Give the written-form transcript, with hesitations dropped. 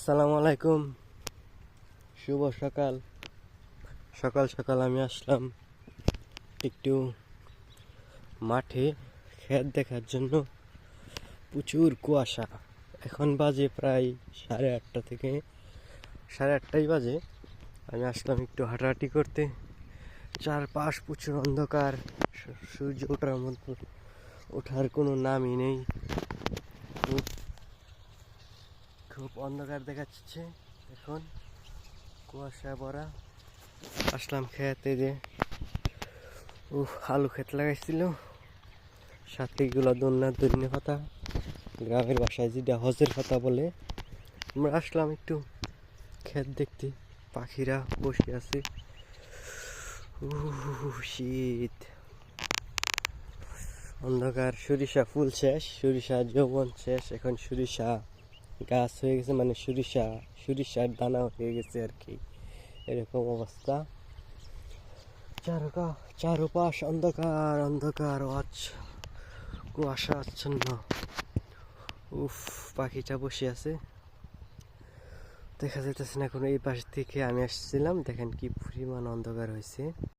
আসসালামু আলাইকুম। শুভ সকাল। সকাল সকাল আমি আসলাম একটু মাঠে ক্ষেত দেখার জন্য। প্রচুর কুয়াশা। এখন বাজে প্রায় 8:30 থেকে 8:30 বাজে। আমি আসলাম একটু হাঁটাহাঁটি করতে। চারপাশ প্রচুর অন্ধকার। সূর্য ওঠার কোনো নামই নেই। খুব খুব অন্ধকার দেখাচ্ছে এখন, কুয়াশা ভরা। আসলাম খেতে, যে আলু ক্ষেত লাগাইছিল, সাথে এগুলো ধনে পাতা, গ্রামের বাসায় যেটা হজের পাতা বলে। আমরা আসলাম একটু ক্ষেত দেখতে। পাখিরা বসে আছে। শীত, অন্ধকার। সরিষা ফুল শেষ, সরিষা যৌবন শেষ। এখন সরিষা গাছ হয়ে গেছে, মানে সরিষার দানা হয়ে গেছে আর কি, এরকম অবস্থা। চারপাশ অন্ধকার অন্ধকার, কুয়াশা আচ্ছন্ন। পাখিটা বসে আছে, দেখা যাইতেছে না কোনো। এই পাশ থেকে আমি আসছিলাম, দেখেন কি পরিমাণ অন্ধকার হয়েছে।